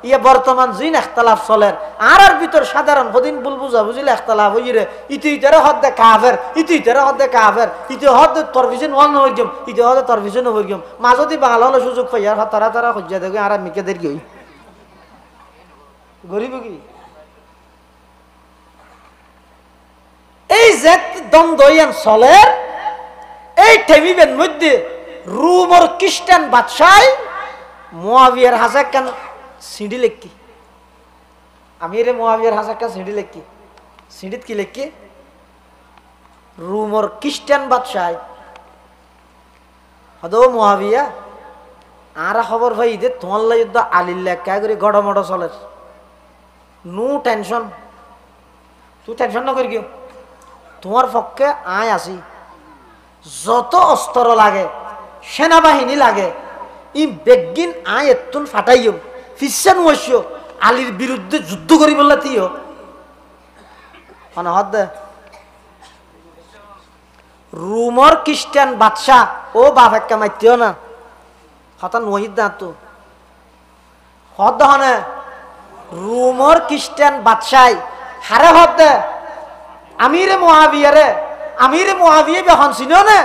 ইয়ে বর্তমান জিন ইখতিলাফ চলের আর ভিতর সাধারণ হদিন বুল বুঝা বুঝিলে ইখতিলাফ হইরে ইতি ইতারে হদ্দে কাফের ইতি ইতারে হদ্দে কাফের ইতি হদ্দে তরফিজন ওয়ান হইগম ইতি হদ্দে তরফিজন হইগম মাজদি বাঙাল হলে সুযোগ পাইয়ার তারা তারা হজ্জা দেগে আর মিকে দের গই গরিব কি এই যে দ্বন্দ্ব ইয়ান চলে এই টেবিলের মধ্যে রোমর খ্রিস্টান বাদশাহ মুয়াবিয়ার হাজার কেন সিঁড়ি লেখি আমিরে মুয়াবিয়ার হাজার কেন সিঁড়ি লেখি সিঁড়িত কি লেখি রোমর খ্রিস্টান বাদশাহ হদো মুয়াবিয়া আর খবর ভাই দে তোমার যুদ্ধ আলিল্লা কে করে গড়মড় চলে নো টেনশন তুই টেনশন না করি কেউ তোমার পক্ষে আয় আসি যত অস্ত্র লাগে সেনাবাহিনী লাগে ই বেগিন আয় এতুন ফাটাইও ফিসান ওয়াসিও আলীর বিরুদ্ধে যুদ্ধ করি বললা তিও মানে হদ রোমর খ্রিস্টান বাদশাহ ও বাপ একটা মাইতিও না হতান ওহিদ না তো হদ হনে রোমর খ্রিস্টান বাদশাহ হারে হদ আমিরে মুয়াবিয়া বেখন চিনো না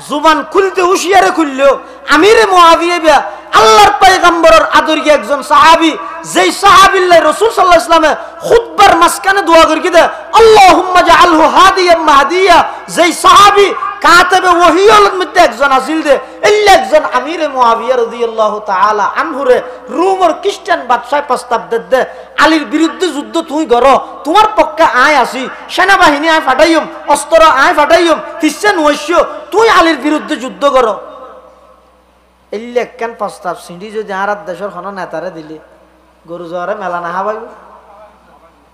জুবান খুলতে হুশিয়ারে খুললেও আমিরে মুয়াবিয়া বিয়া আল্লাহর পয়গম্বরের আদরীয় একজন সাহাবী যেই সাহাবীল্লাহ রাসূল সাল্লাল্লাহু আলাইহি ওয়াসাল্লামে খুতবার মাঝখানে দোয়া করে কিদে আল্লাহুম্মা জাআলহু হাদিয়াম মাহদিয়া যেই সাহাবী কাতাবে ওহীর মধ্যে একজন আছিল দে ইল্লা একজন আমিরে মুয়াবিয়া রাদিয়াল্লাহু তাআলা আনহুরে রোমের খ্রিস্টান বাদশাহ প্রস্তাব দে আলীর বিরুদ্ধে যুদ্ধ তুই করো তোমার পক্ষে আয় আসি সেনাবাহিনী আয় ফাটাইম অস্ত্র আয় ফাটাইম খ্রিস্টান ওয়াইশো তুই আলীর বিরুদ্ধে যুদ্ধ করো ইল্লা কেন প্রস্তাব সিঁড়ি যদি আর দেশের কোনো নেতারে দিলি গরু জোয়ারে মেলা না হাবাই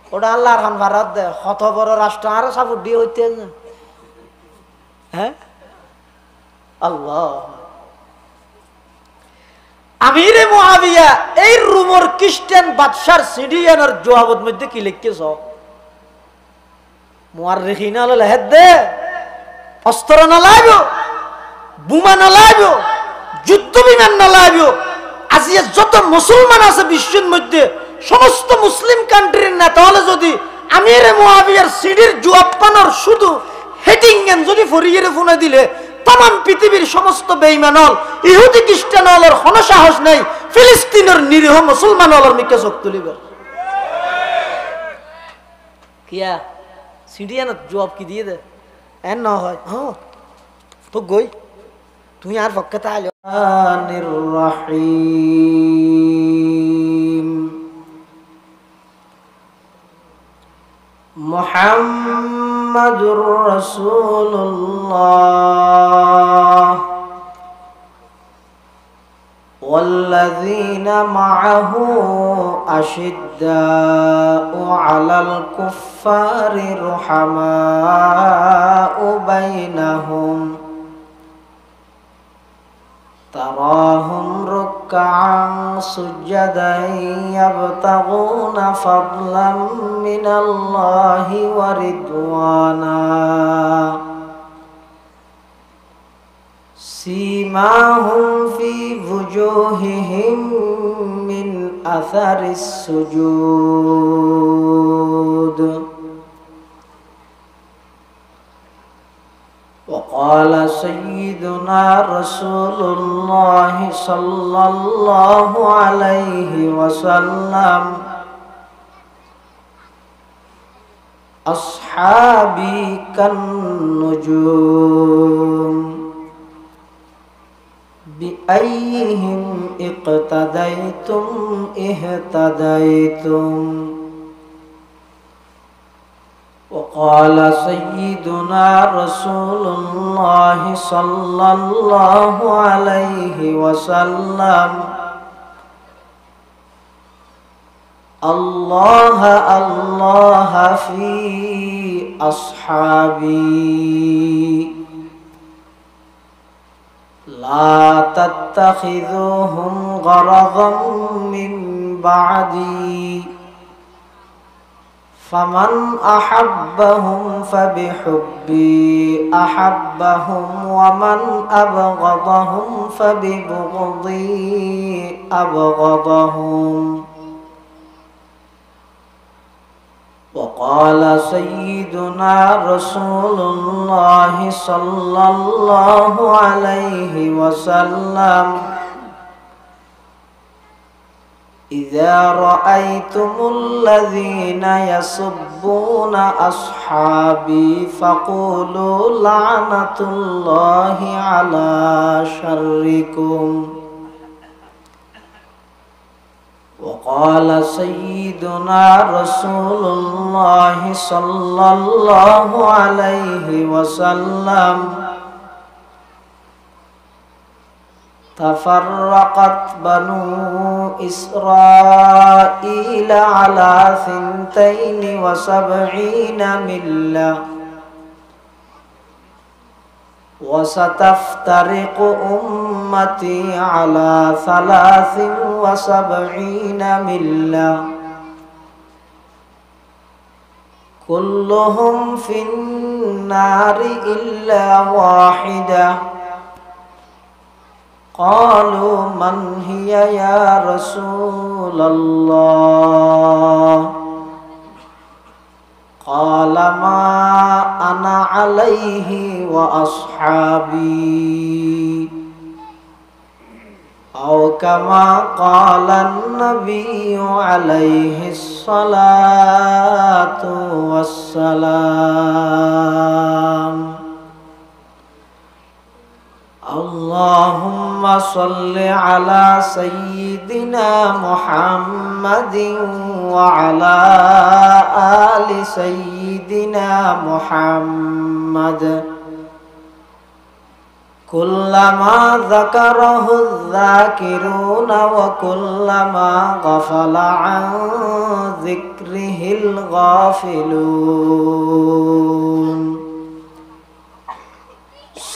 ওটা আল্লাহর খান ভারত দে কত বড় রাষ্ট্র আরো সাপোর্ট দিয়ে হইতে হ্যাঁ আল্লাহ আমিরে মুয়াবিয়া এই রোমর খ্রিস্টান বাদশার সিডিয়ানের জবাবের মধ্যে কি লিখেছ মুআররিখিন হল হেদ দে অস্ত্র না লাগবে বোমা না লাগবে যুদ্ধ বিমান না লাগবে আজি যত মুসলমান আছে বিশ্বের মধ্যে সমস্ত মুসলিম কান্ট্রির নেতা হলে যদি আমিরে মুয়াবিয়ার সিডির জবাব পানোর শুধু হেডিং এন যদি ফরিয়ে ফোনে দিলে तमाम পৃথিবীর সমস্ত বেঈমান হল ইহুদি খ্রিস্টান হলর কোনো সাহস নাই ফিলিস্তিনের নিরীহ মুসলমান হলর মিকে চোখ তুলিবে কিয়া সিডিয়ান জবাব কি দিয়ে দে এন না হয় হ্যাঁ তো গই তুই আর পক্ষে তাইল রহিম মুহাম্মাদুর রাসূলুল্লাহ والذين معه أشداء على الكفار رحماء بينهم تراهم ركعا سجدا يبتغون فضلا من الله ورضوانا سيماهم في وجوههم من أثر السجود وقال سيدنا رسول الله صلى الله عليه وسلم أصحابي كالنجوم بأيهم اقتديتم اهتديتم وقال سيدنا رسول الله صلى الله عليه وسلم الله الله في أصحابي لا تتخذوهم غرضا من بعدي فمن أحبهم فبحبي أحبهم ومن أبغضهم فببغضي أبغضهم وقال سيدنا رسول الله صلى الله عليه وسلم إذا رأيتم الذين يسبون أصحابي فقولوا لعنة الله على شركم. وقال سيدنا رسول الله صلى الله عليه وسلم تفرقت بنو إسرائيل على 72 ملة وستفترق أمتي على 73 ملة كلهم في النار إلا واحدة. قالوا من هي يا رسول الله؟ قال ما أنا عليه وأصحابي، أو كما قال النبي عليه الصلاة والسلام. اللهم صل على سيدنا محمد وعلى آل سيدنا محمد كلما ذكره الذاكرون وكلما غفل عن ذكره الغافلون.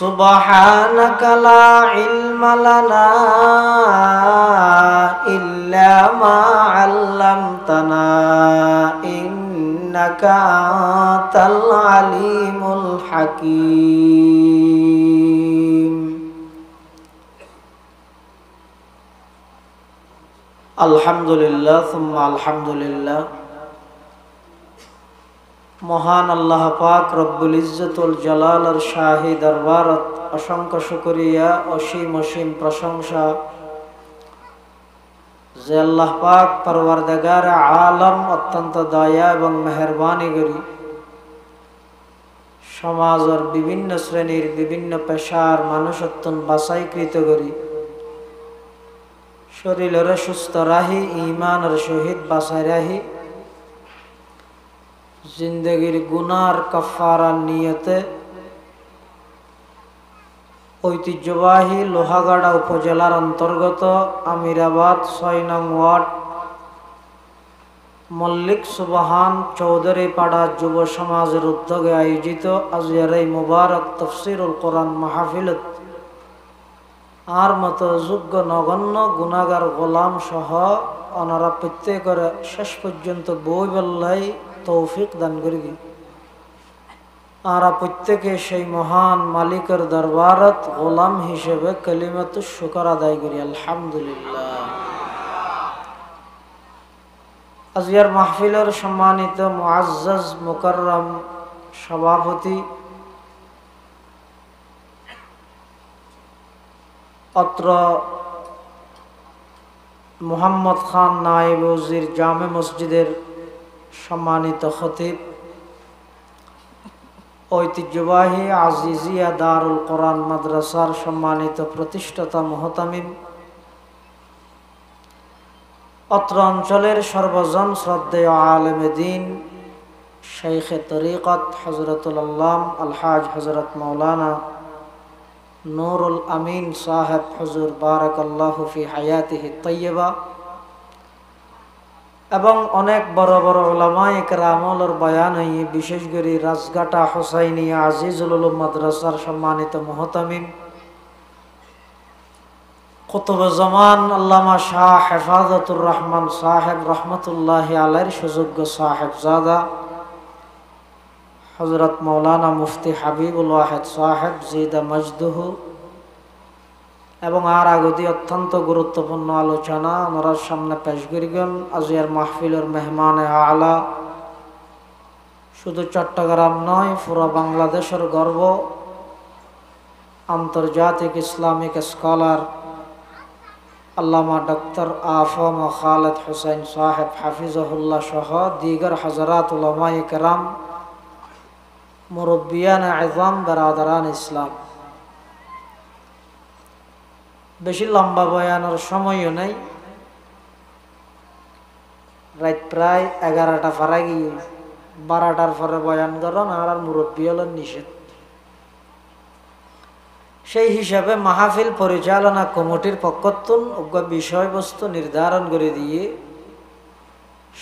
سبحانك لا علم لنا إلا ما علمتنا إنك أنت العليم الحكيم. الحمد لله ثم الحمد لله. মহান আল্লাহ পাক রব্বুল ইজ্জতুল জালালের শাহী দরবারত অসংখ্য শুকরিয়া, অসীম অসীম প্রশংসা যে আল্লাহ পাক পরওয়ারদিগার আলম অত্যন্ত দয়া এবং মেহেরবানি করি সমাজের বিভিন্ন শ্রেণীর বিভিন্ন পেশার মানুষ অত্যন্ত বাছাইকৃত করি শরীরের সুস্থ রাহি ঈমানের সহিত বাছাই রাহি জিন্দগির গুনার কাফারার নিয়তে ঐতিহ্যবাহী লোহাগাড়া উপজেলার অন্তর্গত আমিরাবাদ ৬ নং ওয়ার্ড মল্লিক সুবহান চৌধুরী পাড়া যুব সমাজের উদ্যোগে আয়োজিত আজকের এই মুবারক তাফসীরুল কোরআন মাহফিলত আর মতো যোগ্য নগণ্য গুনাহগার গোলাম সহ ওনারা প্রত্যেকের শেষ পর্যন্ত বই বল্লাই তৌফিক দান করি। আর প্রত্যেকে সেই মহান মালিকের দরবারত গোলাম হিসেবে কালিমাতু শুকর আদায় করি আলহামদুলিল্লাহ। আজকের মাহফিলের সম্মানিত মুআজ্জাজ মুকাররম সভাপতি অত্র মুহাম্মদ খান নায়েব ওজির জামে মসজিদের সম্মানিত খতিব, ঐতিহ্যবাহী আজিজিয়া দারুল কোরআন মাদ্রাসার সম্মানিত প্রতিষ্ঠাতা মুহতামিম, অত্র অঞ্চলের সর্বজন শ্রদ্ধেয় আলেমে দ্বীন শাইখে তরিকত হযরতুল আল্লাম আলহাজ হযরত মাওলানা নূরুল আমিন সাহেব হুজুর বারাকাল্লাহু ফি হায়াতিহি তাইয়্যিবা এবং অনেক বড় বড় উলামায়ে কেরামের বয়ান হয়ে বিশেষ করে রাজঘাটা হুসাইনিয়া আজিজুল উলুম মাদ্রাসার সম্মানিত মুহতামিম কুতুবে জামান আল্লামা শাহ হেফাজতুর রহমান সাহেব রহমতুল্লাহি আলাইহির সুযোগ্য সাহেবজাদা হযরত মাওলানা মুফতি হাবিবুল ওয়াহিদ সাহেব জিদা মজদুহু এবং আর আগদি অত্যন্ত গুরুত্বপূর্ণ আলোচনা আমরা সামনে পেশ করিবেন। আজকের মাহফিলের মেহমান আলা শুধু চট্টগ্রাম নয়, পুরো বাংলাদেশের গর্ব, আন্তর্জাতিক ইসলামিক স্কলার আল্লামা ডক্টর আফম খালেদ হুসাইন সাহেব হাফিজাহুল্লাহ সহ দিগর হজরাত উলামায়ে কেরাম, মুরব্বিয়ান আযম, বেরাদারান ইসলাম। বেশি লম্বা বয়ানের সময়ও নেই, রাত প্রায় 11টা পারা গিয়ে 12টার পরে বয়ান করেন আর মুরব্বী হলেন নিষেধ। সেই হিসাবে মাহফিল পরিচালনা কমিটির পক্ষতুন উক্ত বিষয়বস্তু নির্ধারণ করে দিয়ে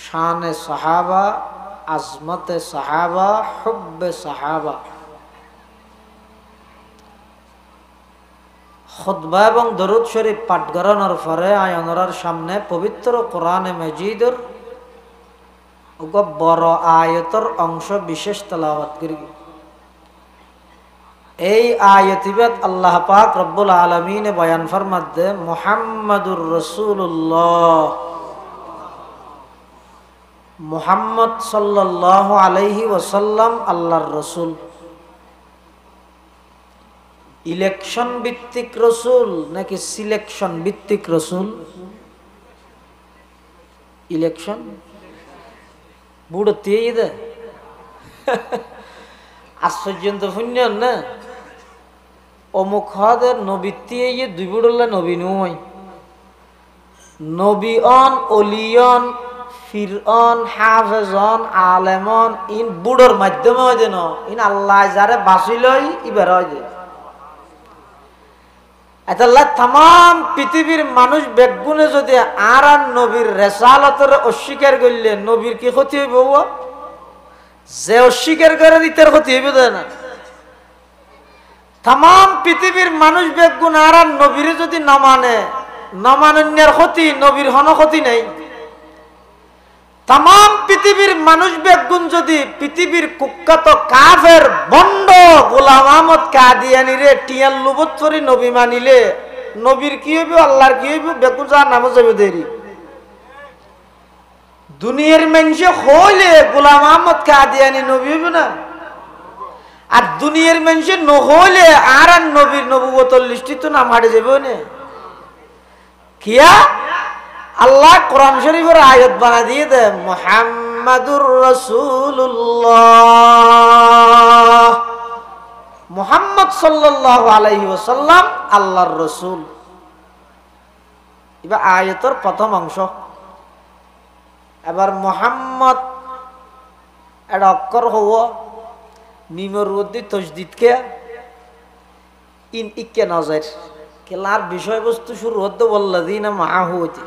শানে সাহাবা, আজমতে সাহাবা, হুব্বে সাহাবা, খুতবা এবং দরুদ শরীফ পাঠ করানোর পরে আয়নরার সামনে পবিত্র কোরআনে মাজিদের বড় আয়াতের অংশ বিশেষ তেলাওয়াত করি। এই আয়াতিবাদ আল্লাহ পাক রব্বুল আলামিন বয়ান ফরমাতে মুহাম্মাদুর রাসূলুল্লাহ, মুহাম্মদ সাল্লাল্লাহু আলাইহি ওয়াসাল্লাম আল্লাহর রসুল। ইলেকশন ভিত্তিক রসুল নাকি সিলেকশন ভিত্তিক রসুল? ইলেকশন বুড়ো দিয়ে দে আশ্চর্য শূন্য না অমুক হদের নবী দিয়ে দুই বুড়লে নবী নয়, নবী অন, অলিয়ন, ফিরঅন, হাফেজন, আলেমন, ইন বুড়োর মাধ্যমে হয় যেন ইন আল্লাহ যারে বাঁচিলই ইবার হয় যে এতাল্লাহ তাম পৃথিবীর মানুষ বেগুনে যদি আর নবীর রেসালতের অস্বীকার করলে নবীর কি ক্ষতি হইব? যে অস্বীকার করে দিতে ক্ষতি হইব না। তাম পৃথিবীর মানুষ বেগুন আর নবীর যদি নমানের ক্ষতি, নবীর হন ক্ষতি নেই। তাম পৃথিবীর মানুষ বেগুন যদি পৃথিবীর কুখ্যাত কাফের বন্ড গোলাম আহমদ কাদিয়ানিরে টিয়াল লুবত করে নবী মানিলে নবীর কি হইব, আল্লাহর কি হইব? বেগুন যার নামও যাবে দেরি। দুনিয়ার মানুষে হইলে গোলাম আহমদ কাদিয়ানি নবী হইব না, আর দুনিয়ার মানুষে নহইলে আর নবীর নবুয়তের লিস্টি তো নাম হাটে যাবে না। কিয়া আল্লাহ কোরআন শরীফের আয়াত বানা দিয়ে দে মুহাম্মাদুর রাসূলুল্লাহ, মুহাম্মদ সাল্লাল্লাহু আলাইহি ওয়াসাল্লাম আল্লাহর রাসূল। এবার আয়াতের প্রথম অংশ। এবার মুহাম্মদ এটা অক্ষর হওয়া মিমের মধ্যে তসদিদ কে ইন ইকে নজর কেলার বিষয়বস্তু শুরু হতে বল্লাযিনা মাআহু হইতে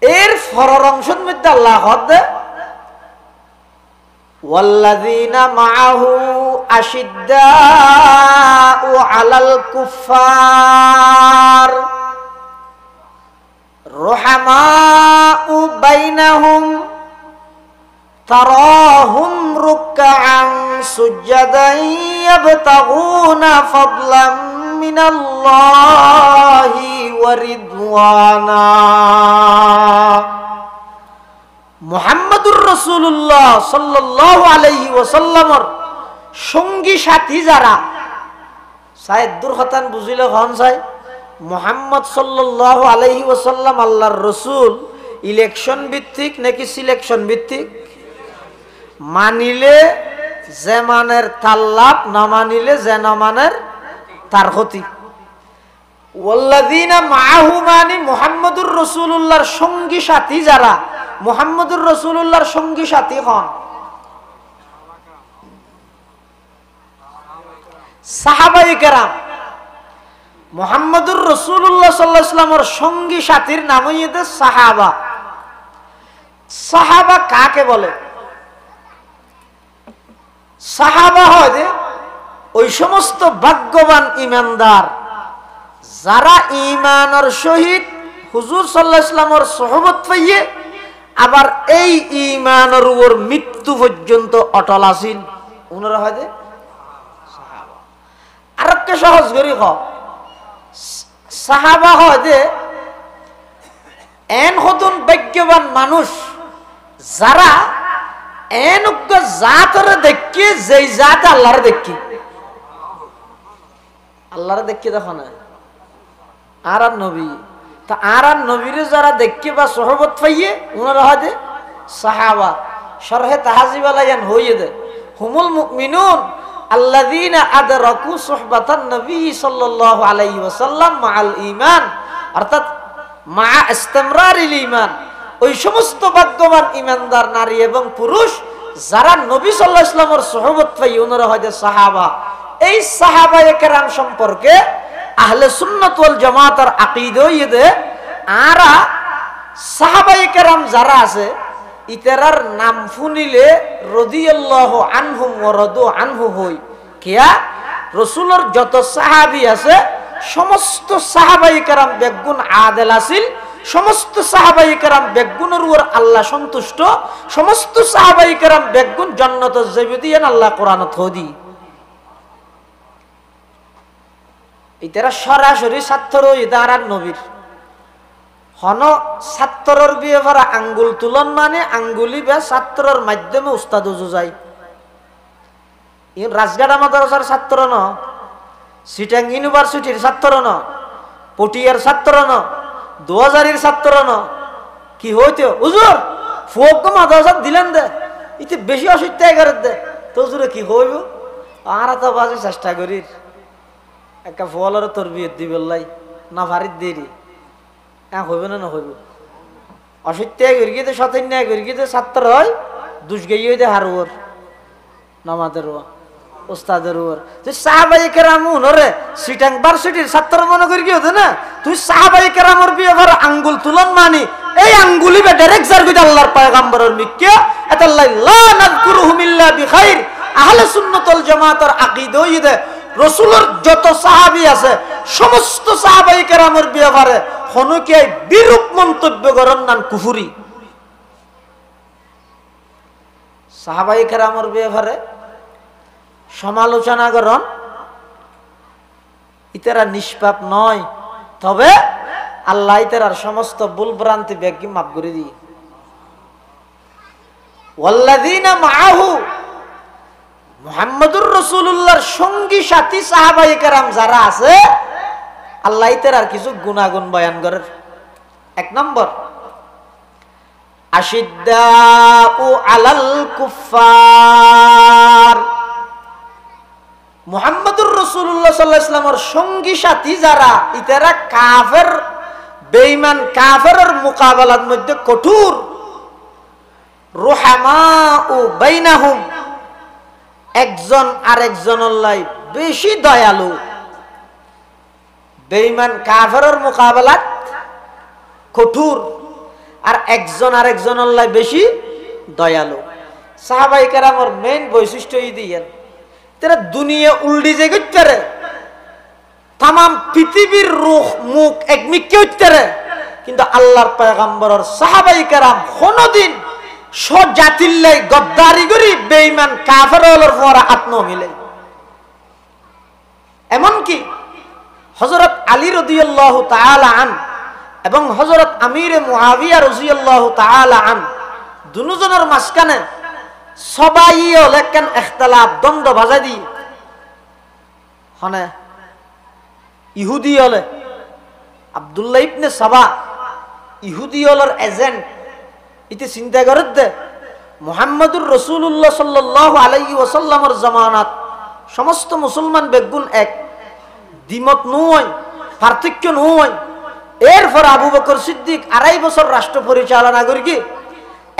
এর ফরর অংশের মধ্যে আল্লাহ হদে ওয়াল্লাযিনা মাআহু আশিদ্দাউ আলাল কুফফার রুহামাউ বাইনাহুম তারাহুম রুকআন সুজদান ইয়াবতাগুনা ফাদলাম মিনাল্লাহি ওয়া রিদওয়ানা। মুহাম্মাদুর রাসূলুল্লাহ সাল্লাল্লাহু আলাইহি ওয়াসাল্লামের সঙ্গী সাথী যারা সায়েদ দুরখাতান বুঝিলে হন চাই মুহাম্মদ সাল্লাল্লাহু আলাইহি ওয়াসাল্লাম আল্লাহর রাসূল ইলেকশন ভিত্তিক নাকি সিলেকশন ভিত্তিক? মানিলে যে মানের তার লাভ, না মানিলে যে না মানের তার ক্ষতি। ওয়াল্লাযিনা মাআহু মানে মুহাম্মদুর রাসূলুল্লাহর সঙ্গী সাথী যারা মুহাম্মদুর রাসূলুল্লাহর সঙ্গী সাথী হন সাহাবায়ে কেরাম। মুহাম্মদুর রাসূলুল্লাহ সাল্লাল্লাহু আলাইহি ওয়াসাল্লামের সঙ্গী সাথীর নাম হইতে সাহাবা। সাহাবা কাকে বলে? সাহাবা হয় ওই সমস্ত ভাগ্যবান ঈমানদার যারা ঈমানের সহিত হুজুর সাল্লাল্লাহু আলাইহি ওয়াসাল্লামের সুহবত পাইয়ে আবার এই ঈমানের উপর মৃত্যু পর্যন্ত অটল আছেন, ওনারা হয় সাহাবা। আরেকটা সহজ করি সাহাবা হয় এন হতুন ভাগ্যবান মানুষ যারা এনুগ্য জাতরে দেখি যেই জাত আল্লাহরে দেখি, আল্লাহরে দেখি দেখো না আর নবী, তা আর নবীরে যারা দেখি বা সহবত পাইয়ে ওনারা হয় যে সাহাবা। শরহে তাহাজিব আলাইয়ান হইয়ে দে হুমুল মুমিনুন আল্লাযীনা আদরাকু সুহবাতান নবী সাল্লাল্লাহু আলাইহি ওয়াসাল্লাম মাআল ঈমান, অর্থাৎ মা ইসতিমরারিল ঈমান। ওই সমস্ত ভাগ্যবান ঈমানদার নারী এবং পুরুষ যারা নবী সাল্লাল্লাহু আলাইহি ওয়াসাল্লামের সুহবত পাইয়ে ওনারা হয় যে সাহাবা। এই সাহাবায়ে কেরাম সম্পর্কে আহলে সুন্নাত ওয়াল জামাতের আকীদা ইদে আরা সাহাবায়ে কেরাম যারা আছে ইতারার নাম শুনিলে রাদিয়াল্লাহু আনহুম ওয়া রাদু আনহু হই। কিয়া রাসূলের যত সাহাবী আছে সমস্ত সাহাবায়ে কেরাম বেগুন আদেল আছিল, সমস্ত সাহাবায়ে কেরাম বেগুনের উপর আল্লাহ সন্তুষ্ট, সমস্ত সাহাবায়ে কেরাম বেগুন জান্নাতে যাইবে দিয়েন আল্লাহ কোরআনত হদি। ইতারা সরাসরি ছাত্র ইদারার নবীর হন ছাত্রর বিয়ে ভরা আঙ্গুল তুলন মানে আঙ্গুলি বা ছাত্রর মাধ্যমে উস্তাদ যায়। রাজঘাটা মাদ্রাসার ছাত্র ন, সিটাং ইউনিভার্সিটির ছাত্র ন, পটিয়ার ছাত্র ন, 2000-এর ছাত্র ন। কি হইতে হুজুর ফোক মাদ্রাসা দিলেন দে ইতে বেশি অসুবিধা করে দে তো হুজুরে কি হইব আর তো বাজে চেষ্টা করি একটা ফলের তোর বিয়ে দিবেলাই না ভারিত দেরি হইব না না হইব অসত্যায় গিয়ে সতন্যায় গিয়ে ছাত্র হয় দুষ গিয়ে দে হার ওর নামাদের ওস্তাদের ওর তুই সাহাবাই কেরামুন ওরে সিটাং ভার্সিটির ছাত্র মনে করি কি হতো না তুই সাহাবাই কেরামর বিয়ে ভর আঙ্গুল তুলন মানি এই আঙ্গুলি বে ডাইরেক্ট জার কইতে আল্লাহর পয়গম্বরের মিক্কে আতাল্লাহ লা নাযকুরুহুম ইল্লা বিখাইর। আহলে সুন্নাত ওয়াল জামাতের আকীদা ইদে রাসূলের যত সাহাবী আছে সমস্ত সাহাবাই কেরামের ব্যাপারে হনুকে বিরূপ মন্তব্য করেন নান কুফরি। সাহাবাই কেরামের ব্যাপারে সমালোচনা করেন ইতারা নিষ্পাপ নয়, তবে আল্লাহ ইতারার সমস্ত ভুল ভ্রান্তি ব্যাগি মাফ করে দিই। ওয়াল্লাযীনা মাআহু মুহাম্মদুর রাসূলুল্লাহর সঙ্গী সাথী সাহাবায়ে কেরাম যারা আছে আল্লাহ ইতারার কিছু গুনাহগুণ বয়ান করেন। এক নম্বর আশিদ্দাউ আলাল কুফার। মুহাম্মদুর রাসূলুল্লাহ সাল্লাল্লাহু আলাইহি ওয়াসাল্লামের সঙ্গী সাথী যারা ইতারা কাফের বেঈমান কাফেরের মোকাবেলার মধ্যে কঠোর। রুহামাউ বাইনাহুম একজন আরেকজনের লাই বেশি দয়ালু। বেঈমান কাফেরের মোকাবেলাত কঠোর আর একজন আরেকজনের লাই বেশি দয়ালু। সাহাবাই কেরামের মেইন বৈশিষ্ট্য এই দিয়েন তারা দুনিয়া উল্টি যে করতে তাম পৃথিবীর রুখ মুখ এক মিক্কে উঠতে কিন্তু আল্লাহর পয়গম্বরের সাহাবাই কেরাম কোনদিন জাতিল্লাই গদ্দারি করি বেঈমান কাফেরের পরা আত্ম মিলে। এমনকি হযরত আলী রাদিয়াল্লাহু তাআলা আন এবং হযরত আমির মুআবিয়া রাদিয়াল্লাহু তাআলা আন দুজনের মাঝখানে সবাই লেখেন ইখতিলাফ দ্বন্দ্ব বাজাই দি হনে ইহুদি হলে আব্দুল্লাহ ইবনে সাবা ইহুদি হলর এজেন্ট ইতি চিন্তা করে দে মুহাম্মদুর রাসূলুল্লাহ সাল্লাল্লাহু আলাইহি ওয়াসাল্লামের জামানাত সমস্ত মুসলমান বেগুন এক দ্বিমত নয় পার্থক্য নয়। এরপর আবু বকর সিদ্দিক 2.5 বছর রাষ্ট্র পরিচালনা করি কি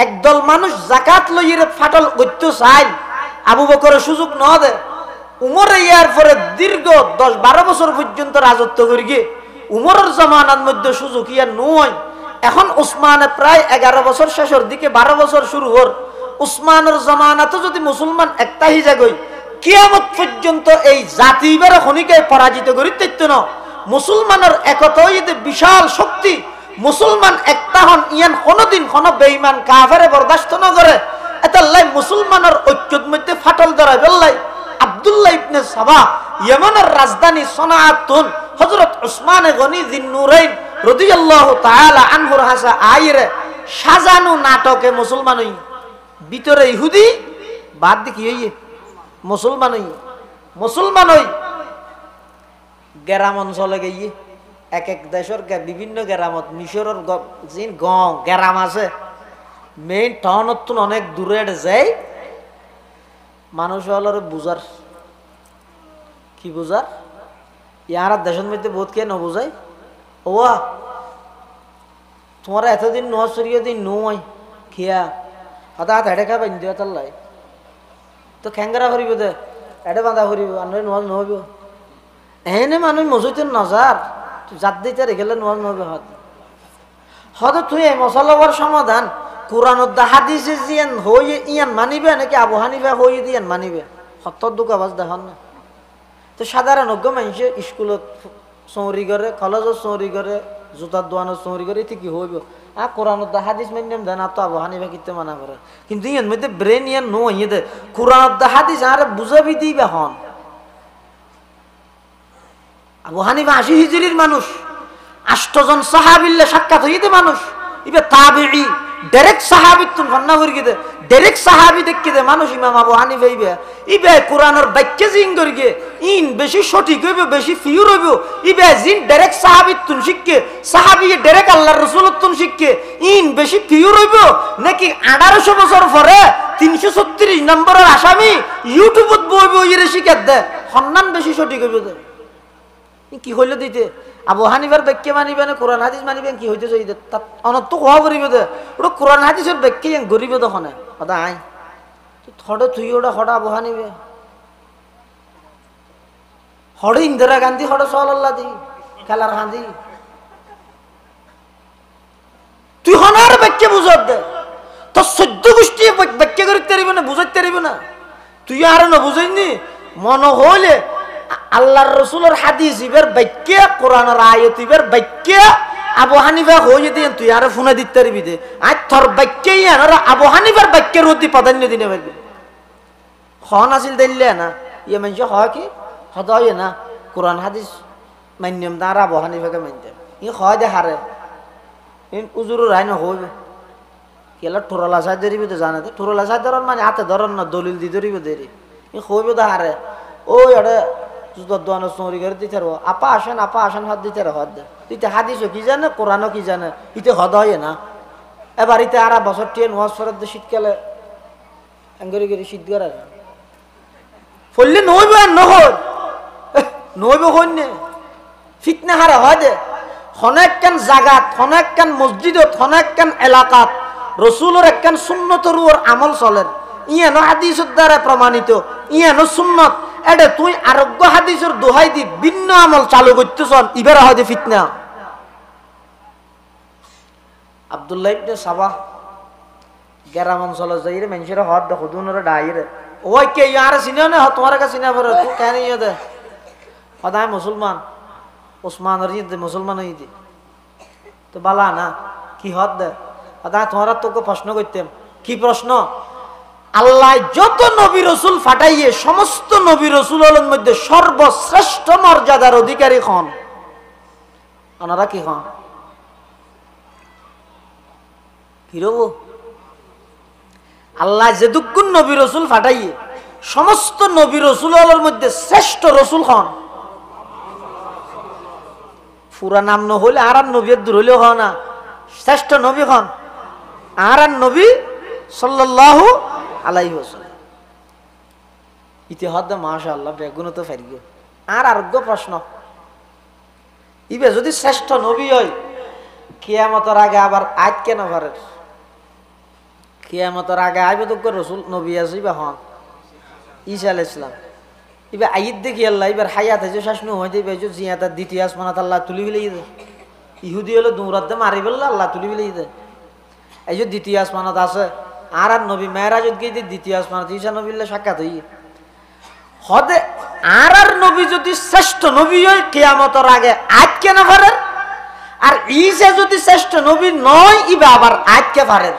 একদল মানুষ যাকাত লইয়ে ফাটল করতে চায় আবু বকরের সুযোগ ন দে উমরে ইয়ার পরে দীর্ঘ 10-12 বছর পর্যন্ত রাজত্ব করি কি উমরের জামানার মধ্যে সুযোগ ইয়ার নয়। এখন উসমানে প্রায় 11 বছর শেষের দিকে 12 বছর শুরু হর উসমানের জামানাতে যদি মুসলমান একটা হিজা গই কিয়ামত পর্যন্ত এই জাতি বেড়ে খনিকে পরাজিত করি তৈত্য ন মুসলমানের একতাই বিশাল শক্তি। মুসলমান একটা হন ইয়ান কোনদিন কোন বেঈমান কাফেরে বরদাস্ত ন করে এতাল্লাই মুসলমানের ঐক্যর মধ্যে ফাটল ধরায় বেল্লাই আব্দুল্লাহ ইবনে সাবা ইয়েমেনের রাজধানী সনাআতুন হযরত উসমানে গনি যিন্নুরাইন রাদিয়াল্লাহু তাআলা আনহুর হাসা আইরে সাজানো নাটকে মুসলমান হই ভিতরে ইহুদি বাদ দি কি হইয়ে মুসলমান হই মুসলমান হই গ্রাম অঞ্চলে গিয়ে এক এক দেশের বিভিন্ন গ্রামত মিশরের যে গ্রাম আছে মেইন টাউনত অনেক দূরে যায় মানুষ হলের বুঝার কি বুঝার ইয়ার দেশের মধ্যে বহুত কে নবুঝাই ওয়া তোমার এতদিন নোয়া সরিয়ে দিন নয় খিয়া হতা হাত হেঁটে খাবেন দিয়া তার লাই তো খ্যাংরা ভরিব দে এডে বাঁধা ভরিব আনলে নোয়াজ নহব এনে মানুষ মসজিদে নজার জাত দিতে রেখেলে নোয়াজ নহবে হাত হয়তো তুই এই মশলাবার সমাধান কোরআনত হাদিসে জিয়ান হয়ে ইয়ান মানিবে নাকি আবু হানিফা হয়ে দিয়ান মানিবে সত্তর দুঃখাবাজ দেখান না তো সাধারণ অজ্ঞ মানুষে স্কুলত চৌরি করে কলেজত চৌরি করে জোতার দোয়ানত চৌরি করে এতে কি হইব কোরআনত হাদিস মান্যম দেন আর তো আবু হানিফা কিতে মানা করে কিন্তু ইয়ান মধ্যে ব্রেন ইয়ান নো ইয়ে দে কোরআনত হাদিস আরে বুঝাবি দিবে হন আবু হানিফা ৮০ হিজরির মানুষ ৮ জন সাহাবিল্লে সাক্ষাৎ হইতে মানুষ ইবে তাবিঈ ডাইরেক্ট সাহাবিতুন ফান্না করি দে ডাইরেক্ট সাহাবি দেখকে দে মানুষ ইমাম আবু হানিফা ইবে কোরআনের বাক্য জিং করি গে ইন বেশি সঠিক হইব বেশি ফিউর হইব ইবে জিন ডাইরেক্ট সাহাবিতুন শিখকে সাহাবি ডাইরেক্ট আল্লাহর রাসূলতুন শিখকে ইন বেশি ফিউর হইব নাকি ১৮০০ বছর পরে ৩৩৬ নম্বরের আসামি ইউটিউবত বইব ইরে শিখাত দে সন্ধান বেশি সঠিক হইব দে কি হইল দিতে আবু হানিফার বাক্য মানিবে না কোরআন হাদিস মানিবে কি হইতে চাই তাত অনত কোয়া করিব দে ওটা কোরআন হাদিসের বাক্য গরিব দখনে সদা আই থড়ে তুই ওটা হঠাৎ আবু হানিবে হড়ে ইন্দিরা গান্ধী হড়ে সল্লাহ দি খেলার হাঁদি তুই হনার বাক্য বুঝত দে তোর ১৪ গোষ্ঠী বাক্য করতে পারিব না বুঝাইতে পারিব না তুই আর না বুঝাইনি মন হইলে আল্লাহর রাসূলের হাদিস ইবের বাক্য কোরআনের আয়াত ইবের বাক্য আবু হানিফা হইয়ে দিন তুই আর ফোনে দিতে পারবি দে আজ তোর বাক্যই আর আবু হানিফার বাক্যের অতি প্রাধান্য দিনে পারবি খন আছিল দিলে না ইয়ে মানুষ হয় কি হদয় না কোরআন হাদিস মান্যম না আর আবু হানিফাকে মানতে ই হয় দে হারে উজুর রায় না হইব কেলা ঠোরলা সাই ধরিবি তো জানে তো ঠোরলা সাই ধরন মানে হাতে ধরন না দলিল দি ধরিব দেরি ই হইব দে হারে ওই আরে জুতার দোয়ানো চৌরি করে দিতে রো আপা আসেন হাত দিতে রে হাত দে তুই হাদিসও কি জানে কোরআনও কি জানে ইতে হদ হয় না এবার ইতে আর বছর টিয়ে নোয়াজ ফেরত শীতকালে আঙ্গুরি করে শীত করে ফললে নইব আর নহর নইব হইনে ফিতনা হারে হয় দে হনেকখান জাগাত হনেকখান মসজিদত হনেকখান এলাকাত রসুলের একখান সুন্নতর আমল চলেন ইয়ানো হাদিসের দ্বারা প্রমাণিত ইয়ানো সুন্নত এটা তুই আরোগ্য হাদিসের দোহাই দি ভিন্ন আমল চালু করতেছ ইবার হয় ফিতনা আব্দুল্লাহ ইবনে সাবাহ গ্রাম অঞ্চলে যাই রে মানুষের হদ দেখো দুনরে ডাইরে ওই কে ইয়ার চিনে না তোমার কাছে চিনা পড়ে তুই কেন ইয়ে দে সদায় মুসলমান ওসমান রিদ মুসলমান হই দি তো বালা না কি হদ দে সদায় তোমার তোকে প্রশ্ন করতেম কি প্রশ্ন আল্লাহ যত নবী রসুল ফাটাইয়ে সমস্ত নবী রসুলের মধ্যে সর্বশ্রেষ্ঠ মর্যাদার অধিকারী হন ওনারা কি হন কি রব আল্লাহ যেদুকুন নবী রসুল ফাটাইয়ে সমস্ত নবী রসুলের মধ্যে শ্রেষ্ঠ রসুল হন পুরা নাম ন হইলে আর নবী দূর হইলেও হন না শ্রেষ্ঠ নবী হন আর নবী সাল্লাল্লাহু আলাইহি ওয়াসাল্লাম ইতি হদ মাশাআল্লাহ বেগুন তো ফেরি আর আরোগ্য প্রশ্ন ইবে যদি শ্রেষ্ঠ নবী হয় কিয়ামতের আগে আবার আজ কেন পারে কিয়ামতের আগে আইবে তো রসুল নবী আছে বা হন ঈসা আলাইহিস সালাম ইবে আইদ দেখি আল্লাহ এবার হায়াত আছে শাসনু হয়ে যাবে যে জিয়াতার দ্বিতীয় আসমানাত আল্লাহ তুলি বিলাই দে ইহুদি হলো দৌড়াতে মারি ফেললে আল্লাহ তুলি বিলাই দে এই যে দ্বিতীয় আসমানাত আছে আর নবী মেরাজত গিয়ে দ্বিতীয় আসমানাত ঈসা নবীল্লা সাক্ষাৎ হই হদে আর নবী যদি শ্রেষ্ঠ নবী হয় কিয়ামতের আগে আজ কেন পারেন আর ঈসা যদি শ্রেষ্ঠ নবী নয় ইবা আবার আজ কে পারেন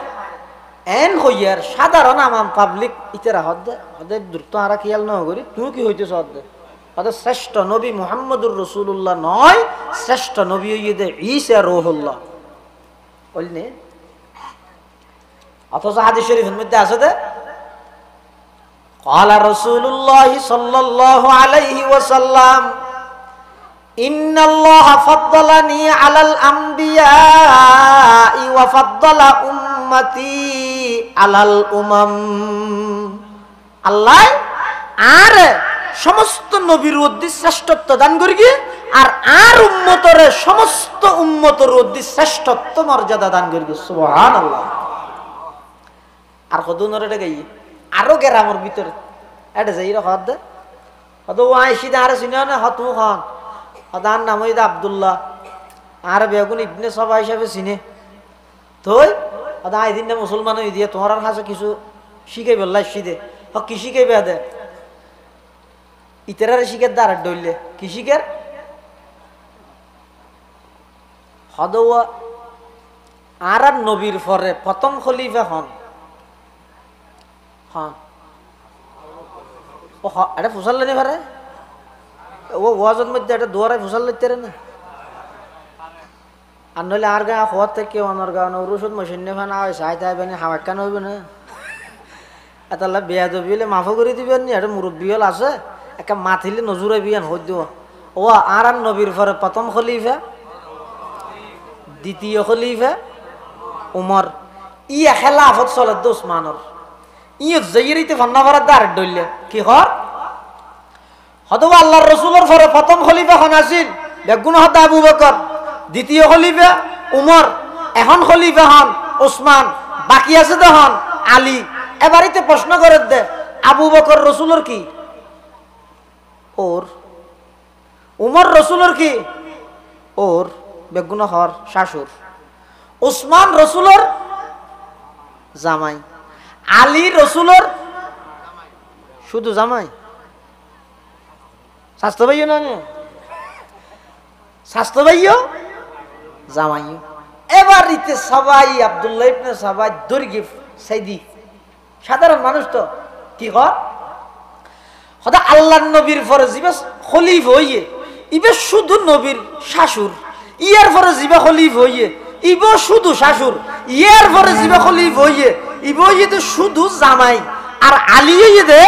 এন হইয়ার সাধারণ আম পাবলিক ইতারা হদে হদে দ্রুত আর খেয়াল ন করি তুই কি হইতেছ হদে হদে শ্রেষ্ঠ নবী মুহাম্মদুর রাসূলুল্লাহ নয় শ্রেষ্ঠ নবী হইয়ে দে ঈসা রূহুল্লাহ বলনে অথচ হাদিস শরীফের মধ্যে আছে যে قال رسول الله صلى الله عليه وسلم إن الله فضلني على الأنبياء وفضل أمتي على الأمم আল্লাহ আর সমস্ত নবীর মধ্যে শ্রেষ্ঠত্ব দান করি আর উম্মতরে সমস্ত উম্মতের মধ্যে শ্রেষ্ঠত্ব মর্যাদা দান করি সুবহানাল্লাহ। আর কদুনরে এটা গাই আরো গ্রামের ভিতরে এটা যাই হদ দে হদ ও আইসি দে আর চিনে না হতু খান হদার নাম হইদা আব্দুল্লাহ আর বেগুন ইবনে সবা হিসাবে চিনে তুই হদা আইদিন না মুসলমান হই দিয়ে তোমার কাছে কিছু শিখাই বললাই শিদে হ কি শিখাইবে দে ইতারারে শিখে দাঁড় ডইলে কি শিখের হদওয়া আর নবীর পরে প্রথম খলিফা হন হ্যাঁ ও এটা ফুসাল লেনি পারে ও ওয়াজের মধ্যে এটা দুয়ারায় ফুসাল লিখতে না আর নইলে আর গা হওয়ার থেকে আমার গা নৌরুষদ মশিনে ফানা হয় সাইতে আইবেন হাওয়াক্কান হইবে না এতাল্লা বিয়া দবিলে মাফো করে দিবেন নি এটা মুরব্বী হল আছে একটা মাথিলে নজুরে বিয়ান হই দিব ও আর নবীর পরে প্রথম খলিফা দ্বিতীয় খলিফা উমর ই খেলাফত চলে ওসমানের ইয়ে জয়িরিতে ফান্না ভরার দাঁড় ডইলে কি হর হতবা আল্লাহর রসুলের পরে প্রথম খলিফা খন আছিল বেগুন হত আবু বকর দ্বিতীয় খলিফা উমর এখন খলিফা হন ওসমান বাকি আছে তখন আলী এবারিতে প্রশ্ন করে দে আবু বকর রসুলের কি ওর উমর রসুলের কি ওর বেগুন হর শাশুর ওসমান রসুলের জামাই আলী রসুলের শুধু জামাই স্বাস্থ্য ভাইও না স্বাস্থ্য ভাইও জামাইও এবার ইতে সবাই আব্দুল্লাহ ইবনে সবাই দর্গি সাইদি সাধারণ মানুষ তো কি কর হদা আল্লাহর নবীর পরে জিবা খলিফ হইয়ে ইবে শুধু নবীর শাশুর ইয়ার পরে জিবা খলিফ হইয়ে ইব শুধু শাশুর ইয়ার পরে জিবা খলিফ হইয়ে ইব ইয়ে শুধু জামাই আর আলী ইয়ে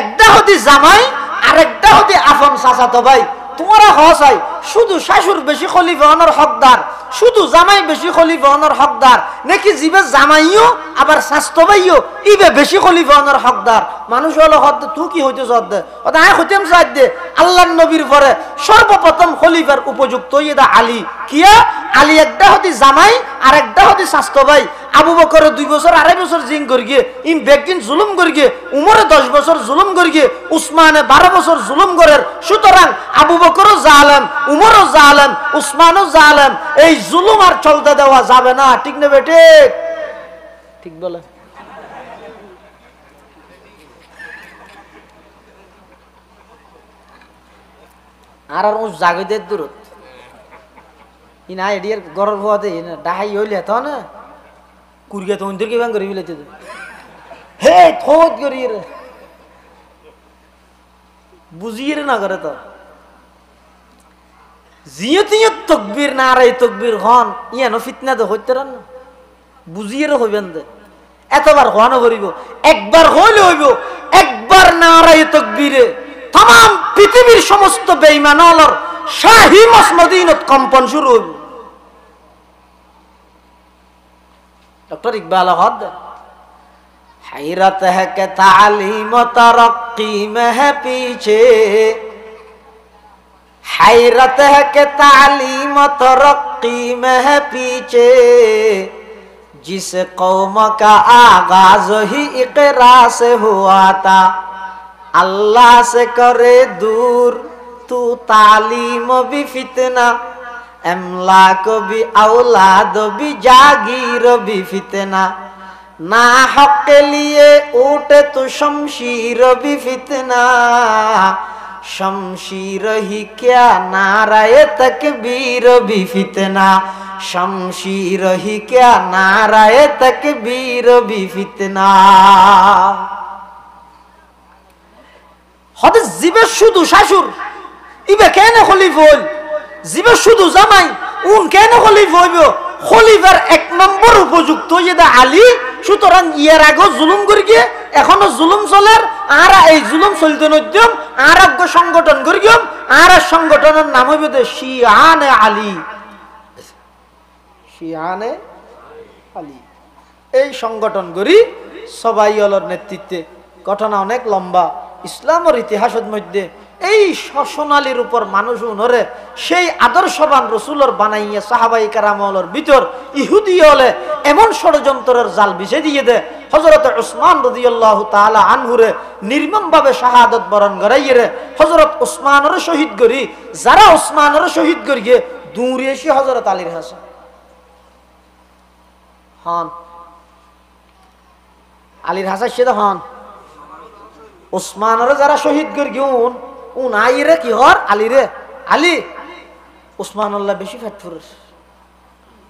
একটা হতে জামাই আর একটা হতে আফন চাচাতো ভাই তোমরা হসাই শুধু শাশুর বেশি খলিফা হওয়ার হকদার শুধু জামাই বেশি খলিফা হওয়ার হকদার নাকি জিবে জামাইও আবার স্বাস্থ্য ভাইও ইবে বেশি খলিফা হওয়ার হকদার মানুষ হলো হদ তুই কি হইতে চাদ দে ওটা আয় হইতেম চাদ দে আল্লাহর নবীর পরে সর্বপ্রথম খলিফার উপযুক্ত ইয়েদা আলী কিয়া আলী একটা হতে জামাই আর একটা হতে স্বাস্থ্য ভাই আবু বকরে 2 বছর 2.5 বছর জিং করি গিয়ে ইন বেগদিন জুলুম করি গিয়ে উমরে 10 বছর জুলুম করি গিয়ে উসমানে 12 বছর জুলুম করের সুতরাং আবু বকরও জালেম উমরও জালেম উসমানও জালেম এই জুলুম আর চলতে দেওয়া যাবে না ঠিক না বেটে ঠিক বলে আর আর উস জাগিদের দূরত ইনা এডিয়ার গরর হওয়াতে ডাহাই হইলে তো না কুড়িয়া তো অন্তর কি বাং করি বিলেতে হে থোত করি রে বুঝিয়ে রে না করে তো জিয়ে তিয়ে তকবীর না রে তকবীর হন ইয়ানো ফিতনা তো হইতে রান বুঝিয়ে রে হইবেন দে এতবার হওয়ানো করিব একবার হইলে হইব একবার না রে তকবীরে तमाम পৃথিবীর সমস্ত বেঈমানর শাহী মসনদিনত কম্পন শুরু হইব डॉक्टर इकबाल हद हैरत है कि तालीम तरक्की में है पीछे हैरत है कि तालीम तरक्की में है पीछे जिस कौम का आगाज ही इकरा से हुआ था अल्लाह से करे दूर तू तालीम भी फितना अमलाक भी औलाद भी जागीर भी फितना ना हक के लिए उठे तो शमशीर भी फितना शमशीर ही क्या नाराए तकबीर भी फितना शमशीर ही क्या नाराए तकबीर भी फितना हद जिबे शुदु शाशुर इबे केने खलीफ होल জিবে শুধু জামাই উন কেন খলিফা হইব খলিফার 1 নম্বর উপযুক্ত যেটা আলী, সুতরাং ইয়ার আগেও জুলুম করি গিয়ে এখনো জুলুম চলের, আর এই জুলুম চলতে নদ্যম আর আগ্য সংগঠন করি গিয়ে আর সংগঠনের নাম হইবে শিয়ানে আলী। শিয়ানে আলী এই সংগঠন করি সবাই অলর নেতৃত্বে। ঘটনা অনেক লম্বা, ইসলামের ইতিহাসের মধ্যে এই সোনালির উপর মানুষ উনরে সেই আদর্শবান রসুলর বানাইয়া সাহাবাই কারামলর ভিতর ইহুদি হলে এমন ষড়যন্ত্রের জাল বিছে দিয়ে দে হযরত উসমান রাদিয়াল্লাহু তাআলা আনহুরে নির্মমভাবে শাহাদাত বরণ করাইয়ে রে হযরত উসমানের শহীদ করি, যারা উসমানের শহীদ করিয়ে দূরে এসে হযরত আলীর হাসান হন আলীর হাসান সেটা হন উসমানের যারা শহীদ করিয়ে উন আইরে কি হর আলী রে আলী উসমানুল্লাহ বেশি ফেটফুরের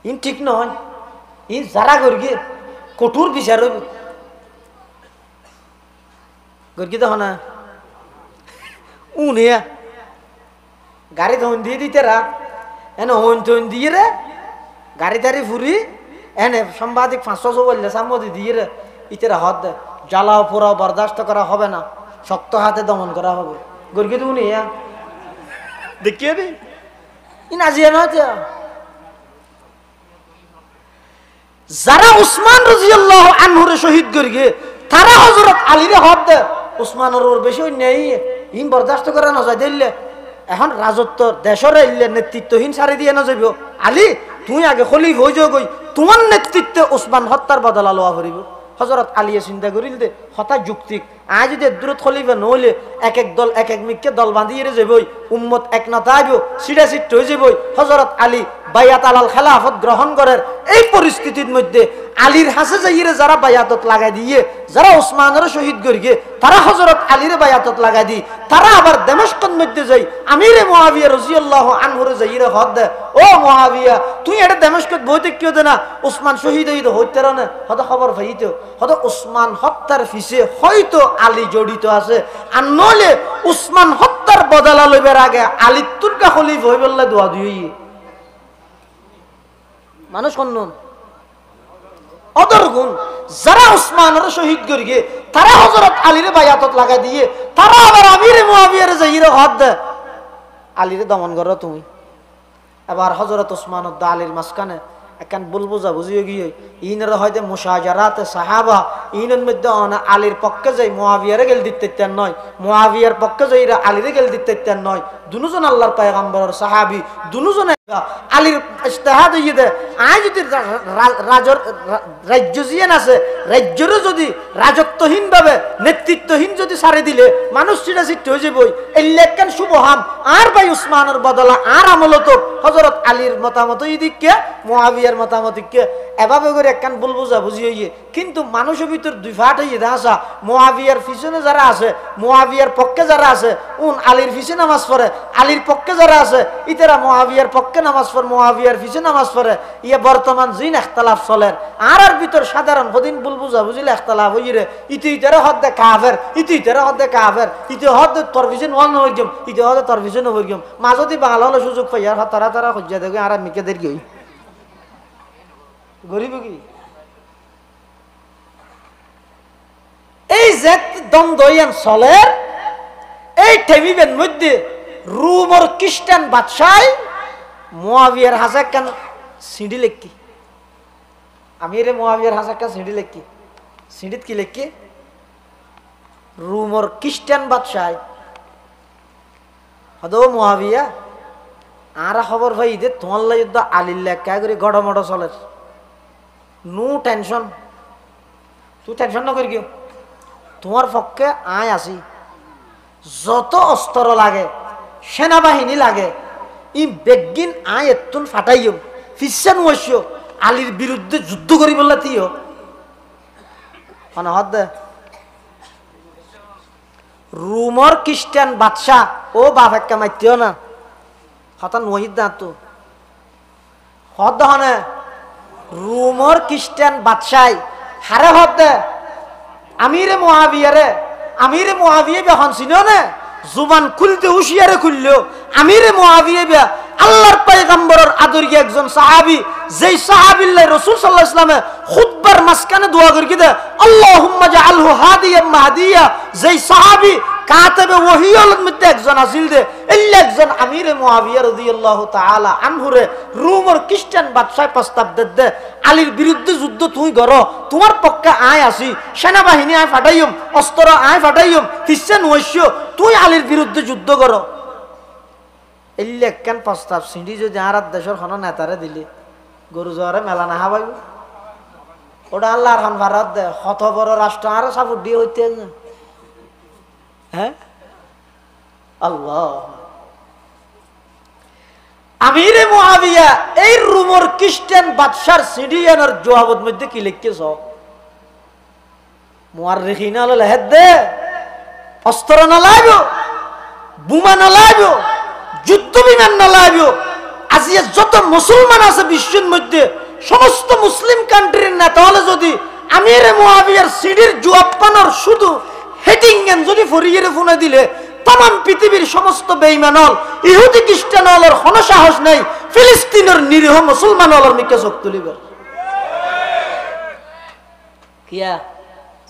ইন ঠিক নয়, ই যারা গর্গি কঠোর বিচার হইব গর্গি তো না উনিয়া গাড়ি ধন দিয়ে দিতে রা এনে হন থন দিয়ে রে গাড়ি তারি ফুরি এনে সাংবাদিক 500 বললে সামদি দিয়ে রে ইতেরা হদ জ্বালাও পোড়াও বরদাস্ত করা হবে না, শক্ত হাতে দমন করা হবে। গর্গি তো উনিয়া দেখিয়ে দি ইনাজিয়া নয়। যারা উসমান রাদিয়াল্লাহু আনহুরে শহীদ করিয়ে তারা হযরত আলীরে হদ দে উসমানের ওর বেশি নেই ইন বরদাস্ত করা না যায় দিলে এখন রাজত্ব দেশের ইল্লে নেতৃত্বহীন সারি দিয়ে না যাইব। আলী তুই আগে খলিফা হয়ে যাও, তোমার নেতৃত্বে উসমান হত্যার বদলা লওয়া করিব। হযরত আলীয়ে চিন্তা করিল দে হতা যুক্তিক আজ যদি দূরত খলিফা নহলে এক এক দল এক এক মিককে দল বাঁধিয়ে যাবই, উম্মত এক নতা আইব, সিডা সিট হয়ে যাবই। হযরত আলী বায়াত আলাল খেলাফত গ্রহণ করার এই পরিস্থিতির মধ্যে আলীর হাসে যাইয়ে যারা বায়াতত লাগাই দিয়ে যারা উসমানের শহীদ করিয়ে তারা হযরত আলীর বায়াতত লাগাই দি তারা আবার দামেস্কের মধ্যে যাই আমিরে মুআবিয়া রাদিয়াল্লাহু আনহুরে যাইয়ে হদ দে ও মুআবিয়া তুই এটা দামেস্কত বইতে কিও দে না উসমান শহীদ হইতে হইতে না হদ খবর পাইতো হদ উসমান হত্যার পিছে হয়তো আলী জড়িত আছে, আর নলে উসমান হত্যার বদলা লইবার আগে আলী তুর্কা খলিফা হই বললে দোয়া দিই মানুষ কন্যন অদর গুণ যারা উসমানের শহীদ করিয়ে তারা হযরত আলীরে বায়াতত লাগা দিয়ে তারা আবার আমিরে মুআবিয়ারে যাইরে হদ দে আলীরে দমন করো তুমি। এবার হযরত উসমান আলীর মাঝখানে একখান বুলবুজা বুঝিয়ে গিয়ে ইনের হয়তো মুশাজারাতে সাহাবা ইনের মধ্যে আলীর পক্ষে যাই মুআবিয়ারে গেল দিতে নয়, মুআবিয়ার পক্ষে যাই আলীরে গেল দিতে নয়। দুজন আল্লাহর পয়গম্বরের সাহাবী দুজনে আলীর ইজতিহাদ হইয়ে দে আজ যদি রাজ্য জিয়ান আছে রাজ্যেরও যদি রাজত্বহীন ভাবে নেতৃত্বহীন যদি সারি দিলে মানুষ চিটা চিট্ট হয়ে যাবই এই লেখান শুভহাম আর ভাই উসমানের বদলা আর আমলত হযরত আলীর মতামত ইদিককে মুআবিয়ার মতামতকে এভাবে করে একখান বুলবুজা বুঝি হইয়ে। কিন্তু মানুষের ভিতর দুই ফাট হইয়ে দেখা মুআবিয়ার পিছনে যারা আছে মুআবিয়ার পক্ষে যারা আছে উন আলীর পিছনে নামাজ পড়ে, আলীর পক্ষে যারা আছে ইতারা মুআবিয়ার পক্ষে নামাজ পড়ে মুআবিয়ার পিছনে নামাজ পড়ে। ইয়ে বর্তমান জিন ইখতিলাফ চলের আর ভিতর সাধারণ বদিন বুলবুজা বুঝিলে ইখতিলাফ হইরে ইতি ইতারা হদ দে কাফের ইতি ইতারা হদ দে কাফের ইতি হদ তোর পিছনে ওয়াল নই গম ইতি হদ তোর পিছনে হই গম মাজদি বাংলা হলো সুযোগ পাই আর তারা তারা খুঁজা দেখে আর মিকে দের গই গরিব কি এই যে দ্বন্দ্ব চলের এই টেবিলের মধ্যে রোমর খ্রিস্টান বাদশাহ মুআবিয়ার হাসাক কেন সিঁড়ি লেখি আমিরে মুআবিয়ার হাসাক কেন সিঁড়ি লেখি সিঁড়িত কি লেখি রোমর খ্রিস্টান বাদশাহ হদো মুআবিয়া আর খবর ভাই দে তোমার যুদ্ধ আলির লেখা করে গড়মড় চলের নো টেনশন তুই টেনশন না করি তোমার পক্ষে আয় আসি যত অস্ত্র লাগে সেনাবাহিনী লাগে ই বেগিন আয় এতুন ফাটাইও ফিসান ওয়াসিও আলীর বিরুদ্ধে যুদ্ধ করি বললা তিও মানে হদ দে রোমর খ্রিস্টান বাদশাহ ও বাপ একটা মাইতিও না হতান ওহিদ না তো হদ হনে রোমর খ্রিস্টান বাদশাহ হারে হদ দে আমিরে মুআবিয়া বেহন চিনো না জুবান খুলতে হুশিয়ারে খুললো আমিরে মুআবিয়া আল্লাহর পয়গম্বরের আদরিয়া একজন সাহাবী, যেই সাহাবীল্লাই রাসূল সাল্লাল্লাহু আলাইহি ওয়াসাল্লামে খুতবার মাঝখানে দোয়া করে কি দেয়, আল্লাহুম্মা জাআলহু হাদিয়াম মাহদিয়া। যেই সাহাবী কাতেবে ওহীর মধ্যে একজন আসিল দে, এল্লা একজন আমিরে মুআবিয়া রাদিয়াল্লাহু তাআলা আনহুরে রোমের খ্রিস্টান বাদশাহ প্রস্তাব দে, আলীর বিরুদ্ধে যুদ্ধ তুই করো, তোমার পক্ষে আয় আসি, সেনাবাহিনী আয় ফাটাইম, অস্ত্র আয় ফাটাইম, হিসেন ওইস্য, তুই আলীর বিরুদ্ধে যুদ্ধ করো। এল্লা একখান প্রস্তাব সিঁড়ি যদি আর দেশের কোনো নেতারে দিলি গরু জোয়ারে মেলা না হাবাইব, ওটা আল্লাহর খান ভারত দে, কত বড় রাষ্ট্র আরো সাপোর্ট দিয়ে হইতে না। হ্যাঁ আল্লাহ, আমিরে মুআবিয়া এই রোমের খ্রিস্টান বাদশার সিডিয়ানের জবাবের মধ্যে কি লিখতেছ, মুআররিখিনা হলো লেহেদ দে, অস্ত্র না লাইব, বোমা না লাইব, যুদ্ধ বিমান না লাইব। আজিয়া যত মুসলমান আছে বিশ্বের মধ্যে সমস্ত মুসলিম কান্ট্রির নেতা হলে যদি আমিরে মুআবিয়ার সিডির জবাব পানোর শুধু হেডিং এন যদি ফরিয়ে ফোনে দিলে তাম পৃথিবীর সমস্ত বেঈমান হল, ইহুদি খ্রিস্টান হলের কোনো সাহস নেই ফিলিস্তিনের নিরীহ মুসলমান হলের মিকে চোখ তুলিব। কিয়া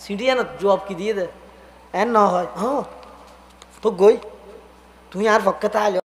সিডিয়ানত জবাব কি দিয়ে দে এন না হয়, হ্যাঁ তো গই তুই আর পক্ষে তাহলে